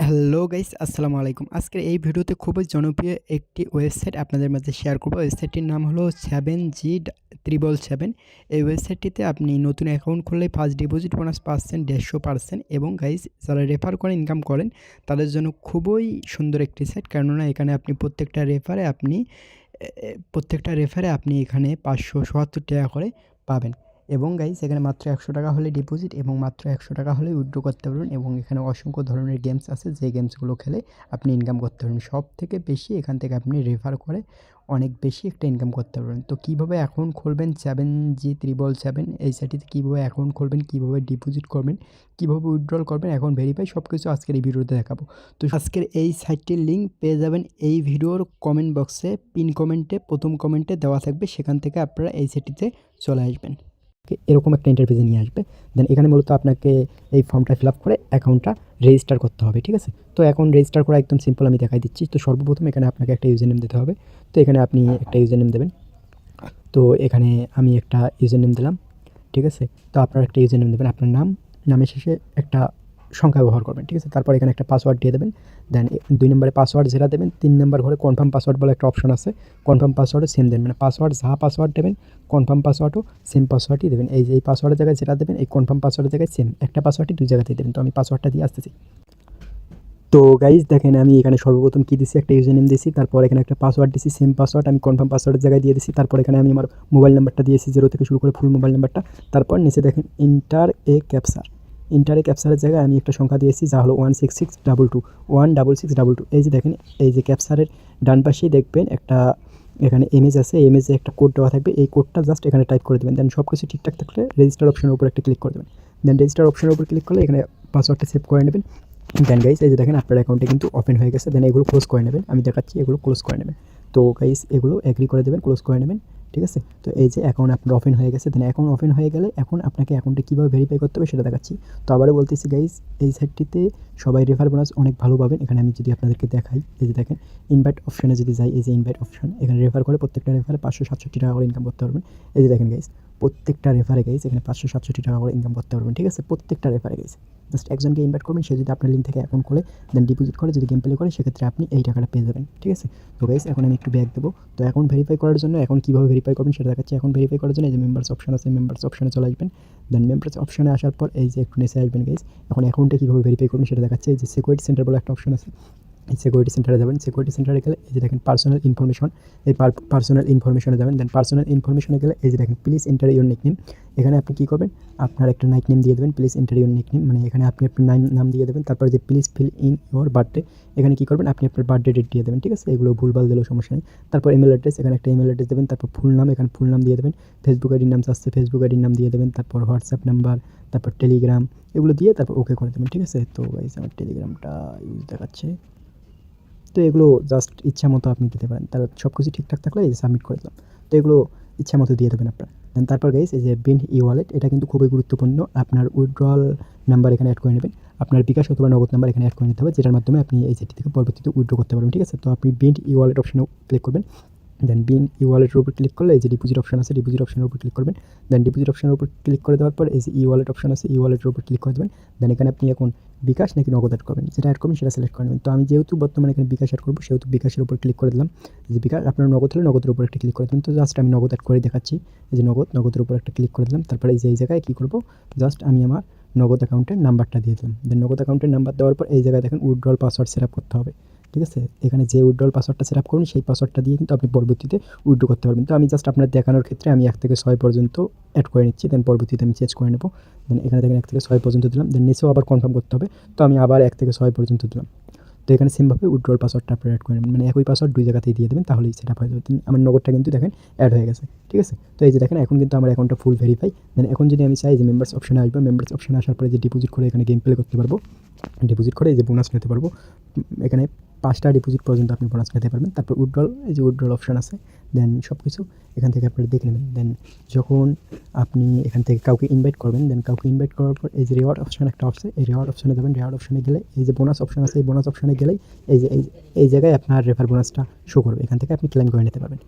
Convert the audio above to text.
Hello guys, আসসালামু আলাইকুম। আজকের এই ভিডিওতে খুবই জনপ্রিয় একটি ওয়েবসাইট আপনাদের মাঝে শেয়ার করব। ওয়েবসাইটটির নাম হলো 7G777। এই ওয়েবসাইটটিতে আপনি নতুন অ্যাকাউন্ট খুললে ফার্স্ট ডিপোজিট বোনাস পাচ্ছেন 150%। এবং গাইস, যারা রেফার করে ইনকাম করেন তাদের জন্য খুবই সুন্দর একটি সাইট, কেননা এখানে আপনি প্রত্যেকটা রেফারে আপনি এখানে 577 টাকা করে পাবেন। এবং গাইস, এখানে মাত্র 100 টাকা হলে ডিপোজিট এবং মাত্র 100 টাকা হলে উইথড্র করতে পারবেন। এবং এখানে অসংখ্য ধরনের গেমস আছে, যে গেমসগুলো খেলে আপনি ইনকাম করতে পারবেন। সব থেকে বেশি এখান থেকে আপনি রেফার করে অনেক বেশি একটা ইনকাম করতে পারবেন। তো কীভাবে অ্যাকাউন্ট খুলবেন 7G777 এই সাইটটিতে, কীভাবে অ্যাকাউন্ট খুলবেন, কীভাবে ডিপোজিট করবেন, কীভাবে উইথড্রল করবেন, অ্যাকাউন্ট ভেরিফাই, সব কিছু আজকের এই ভিডিওতে দেখাবো। তো আজকের এই সাইটটির লিঙ্ক পেয়ে যাবেন এই ভিডিওর কমেন্ট বক্সে, পিন কমেন্টে, প্রথম কমেন্টে দেওয়া থাকবে। সেখান থেকে আপনারা এই সাইটটিতে চলে আসবেন। এরকম একটা ইন্টারফেসে নিয়ে আসবে। দেন এখানে মূলত আপনাকে এই ফর্মটা ফিল আপ করে অ্যাকাউন্টটা রেজিস্টার করতে হবে, ঠিক আছে? তো অ্যাকাউন্ট রেজিস্টার করা একদম সিম্পল, আমি দেখাই দিচ্ছি। তো সর্বপ্রথম এখানে আপনাকে একটা ইউজার নেম দিতে হবে। তো এখানে আপনি একটা ইউজার নেম দেবেন। তো এখানে আমি একটা ইউজার নেম দিলাম, ঠিক আছে? তো আপনারা একটা ইউজার নেম দেবেন, আপনার নামের শেষে একটা সংখ্যা ব্যবহার করবেন, ঠিক আছে? তারপর এখানে একটা পাসওয়ার্ড দিয়ে দেবেন। দেন 2 নম্বরে পাসওয়ার্ড যেটা দেবেন, 3 নম্বর ঘরে কনফার্ম পাসওয়ার্ড বলে একটা অপশন আছে। কনফার্ম পাসওয়ার্ডও সেম দেবেন, মানে পাসওয়ার্ড যা পাসওয়ার্ড দেবেন, কনফার্ম পাসওয়ার্ডও সেম পাসওয়ার্ডই দেবেন। এই পাসওয়ার্ডের জায়গায় যেটা দেবেন, এই কনফার্ম পাসওয়ার্ডের জায়গায় সেম একটা পাসওয়ার্ডই 2 জায়গাতেই দেবেন। তো আমি পাসওয়ার্ডটা দিয়ে আসতেছি। তো গাইজ দেখেন, আমি এখানে সর্বপ্রথম কী দিচ্ছি, একটা ইউজার নেম দিয়েছি, তারপর এখানে একটা পাসওয়ার্ড দিয়েছি, সেম পাসওয়ার্ড আমি কনফার্ম পাসওয়ার্ডের জায়গায় দিয়ে দিচ্ছি। তারপর এখানে আমি আমার মোবাইল নাম্বারটা দিয়েছি, 0 থেকে শুরু করে ফুল মোবাইল নাম্বারটা। তারপর নিচে দেখেন ইন্টার এ ক্যাপচারের জায়গায় আমি একটা সংখ্যা দিয়েছি, যা হলো 16622 এই যে দেখেন, এই যে ক্যাপচারের ডান পাশেই দেখবেন একটা এখানে ইমেজ আছে, এই ইমেজে একটা কোড দেওয়া থাকবে। এই কোডটা জাস্ট এখানে টাইপ করে দেবেন। দেন সব কিছু ঠিকঠাক থাকলে রেজিস্টার অপশনের উপর একটা ক্লিক করে দেবেন। দেন রেজিস্টার অপশনের উপর ক্লিক করলে এখানে পাসওয়ার্ডটা সেভ করে নেবেন। দেন গাইস, এই যে দেখেন আপনার অ্যাকাউন্টে কিন্তু ওপেন হয়ে গেছে। দেন এগুলো ক্লোজ করে নেবেন, আমি দেখাচ্ছি, এগুলো ক্লোজ করে নেবেন। তো গাইস, এগুলো এগ্রি করে দেবেন, ক্লোজ করে নেবেন, ঠিক আছে? তো এই যে অ্যাকাউন্ট আপনার ওপেন হয়ে গেছে। দেন অ্যাকাউন্ট ওপেন হয়ে গেলে এখন আপনাকে অ্যাকাউন্টে কীভাবে ভেরিফাই করতে হবে সেটা দেখাচ্ছি। তো আবারও বলতেছি গাইস, এই সাইটটিতে সবাই রেফার বোনাস অনেক ভালো পাবেন। এখানে আমি যদি আপনাদেরকে দেখাই, এই যে দেখেন ইনভাইট অপশানে যদি যাই, এই যে ইনভাইট অপশান, এখানে রেফার করে প্রত্যেকটা রেফারে 567 টাকা করে ইনকাম করতে পারবেন। এই যে দেখেন গাইস, প্রত্যেকটা রেফারে গাইস এখানে 567 টাকা করে ইনকাম করতে পারবেন, ঠিক আছে? প্রত্যেকটা রেফারে গাইস জাস্ট একজনকে ইনভাইট করবেন, সে যদি আপনার লিঙ্ক থেকে অ্যাকাউন্ট খুলে দেন ডিপোজিট করে, যদি গেম প্লে করে, সেক্ষেত্রে আপনি এই টাকাটা পেয়ে যাবেন, ঠিক আছে? তো গাইস, এখন আমি একটু ব্যাক দেবো। তো অ্যাকাউন্ট ভেরিফাই করার জন্য এখন কীভাবে ভেরিফাই করবেন সেটা দেখাচ্ছি। অ্যাকাউন্ট ভেরিফাই করার জন্য এই যে মেম্বার্স অপশন আছে, মেম্বার্স অপশনে চলে আসবেন। দেন মেম্বার্স অপশনে আসার পর এই যে একটু নিচে আসবেন গাইস। এখন অ্যাকাউন্টে কীভাবে ভেরিফাই করবেন সেটা দেখাচ্ছে। এই যে সিকিউরিটি সেন্টার বলে একটা অপশন আছে, এই সিকিউরিটি সেন্টারে যাবেন। সিকিউরিটি সেন্টারে গেলে এই যে দেখেন পার্সোনাল ইনফরমেশন, এই পার্সোনাল ইনফরমেশনে যাবেন। দেন পার্সোনাল ইনফরমেশনে গেলে এই যে দেখেন প্লিজ এন্টার ইউর নিকনেম। এখানে আপনি কী করবেন, আপনার একটা নিকনেম দিয়ে দেবেন, প্লিজ এন্টার ইউর নিকনেম, মানে এখানে আপনি আপনার নাম দিয়ে দেবেন। তারপর যে please fill in your birthday, এখানে কী করবেন, আপনি আপনার বার্থডে ডেট দিয়ে দেবেন, ঠিক আছে? এগুলো ভুলভাল দিলেও সমস্যা নেই। তারপর ইমেল অ্যাড্রেস, এখানে একটা ইমেল অ্যাড্রেস দেবেন। তারপর ফুল নাম, এখানে ফুল নাম দিয়ে দেবেন। ফেসবুক আইডির নাম চাচ্ছে, ফেসবুক আইডির নাম দিয়ে দেবেন। তারপর হোয়াটসঅ্যাপ নাম্বার, তারপর টেলিগ্রাম, এগুলো দিয়ে তারপর ওকে করে দেবেন, ঠিক আছে? তো গাইস, আমার টেলিগ্রামটা ইউজ দেখাচ্ছে। তো এগুলো জাস্ট ইচ্ছা মতো আপনি দিতে পারেন। তার সব কিছু ঠিকঠাক থাকলে এই সাবমিট করে দিলাম। তো এগুলো ইচ্ছা মতো দিয়ে দেবেন আপনারা। দেন তারপর গাইস, এই যে বিন ই ওয়ালেট, এটা কিন্তু খুবই গুরুত্বপূর্ণ। আপনার উইথড্রল নাম্বার এখানে অ্যাড করে নেবেন। আপনার বিকাশ অথবা নগদ নাম্বার এখানে অ্যাড করে নিতে হবে, যেটার মাধ্যমে আপনি এই সেটি থেকে পরবর্তীতে উইথড্র করতে পারবেন, ঠিক আছে? তো আপনি বিন ই ওয়ালেট অপশনে ক্লিক করবেন। দেন বিন ই ওয়ালেটের উপর ক্লিক করলে এই যে ডিপোজিট অপশন আছে, ডিপোজিট অপশনের উপর ক্লিক করবেন। দেন ডিপোজিট অপশনের উপর ক্লিক করে দেওয়ার পর এই যে ই ওয়ালেট অপশন আছে, ই ওয়ালেটের উপর ক্লিক করে দেবেন। দেন এখানে আপনি এখন বিকাশ নাকি নগদ অ্যাড করবেন, যেটা অ্যাড করবেন সেটা সিলেক্ট করে নেবেন। তো আমি যেহেতু বর্তমানে এখানে বিকাশ অ্যাড করবো, সেহেতু বিকাশের উপর ক্লিক করে দিলাম। যে বিকাশ, আপনার নগদ হলে নগদের উপর একটা ক্লিক করে দেবেন। তো জাস্ট আমি নগদ অ্যাড করে দেখাচ্ছি। এই যে নগদের উপর একটা ক্লিক করে দিলাম। তারপরে এই জায়গায় কী করবো, জাস্ট আমি আমার নগদ অ্যাকাউন্টের নাম্বারটা দিয়ে দিলাম। দেন নগদ অ্যাকাউন্টের নাম্বার দেওয়ার পর এই জায়গায় দেখেন উইথড্রল পাসওয়ার্ড সেট আপ করতে হবে, ঠিক আছে? এখানে যে উইথড্রল পাসওয়ার্ডটা সেট আপ করুন, সেই পাসওয়ার্ডটা দিয়ে কিন্তু আপনি পরবর্তীতে উইথড্র করতে পারবেন। তো আমি জাস্ট আপনার দেখানোর ক্ষেত্রে আমি 1 থেকে 6 পর্যন্ত অ্যাড করে নিচ্ছি। দেন পরবর্তীতে আমি চেঞ্জ করে নেবো। দেন এখানে দেখেন 1 থেকে 6 পর্যন্ত দিলাম। দেন নিচেও আবার কনফার্ম করতে হবে। তো আমি আবার 1 থেকে 6 পর্যন্ত দিলাম। তো এখানে সেমভাবে উইথড্রল পাসওয়ার্ডটা আপনারা অ্যাড করে নেবেন, মানে একই পাসওয়ার্ড 2 জায়গাতেই দিয়ে দেবেন, তাহলেই সেট আপ হয়ে যাবে। আমার নগদটা কিন্তু দেখেন অ্যাড হয়ে গেছে, ঠিক আছে? তো এই যে দেখেন এখন কিন্তু আমার অ্যাকাউন্টটা ফুল ভেরিফাই। দেন এখন যদি আমি চাই যে মেম্বার্স অপশনে আসবো, মেম্বার্স অপশনে আসার পরে যে ডিপোজিট করে এখানে গেম প্লে করতে পারবো, ডিপোজিট করে এই যে বোনাস নিতে পারবো। এখানে 5টা ডিপোজিট পর্যন্ত আপনি বোনাস নিতে পারবেন। তারপর উইথড্রল, এই যে উইথড্রল অপশন আছে। দেন সব কিছু এখান থেকে আপনারা দেখে নেবেন। দেন যখন আপনি এখান থেকে কাউকে ইনভাইট করবেন, দেন কাউকে ইনভাইট করার পর এই যে রিওয়ার্ড অপশন একটা আছে, এই রিওয়ার্ড অপশনে যাবেন। রিওয়ার্ড অপশনে গেলে এই যে বোনাস অপশন আছে, এই বোনাস অপশনে গেলেই এই যে এই জায়গায় আপনার রেফার বোনাসটা শো করবে। এখান থেকে আপনি ক্লেম করে নিতে পারবেন।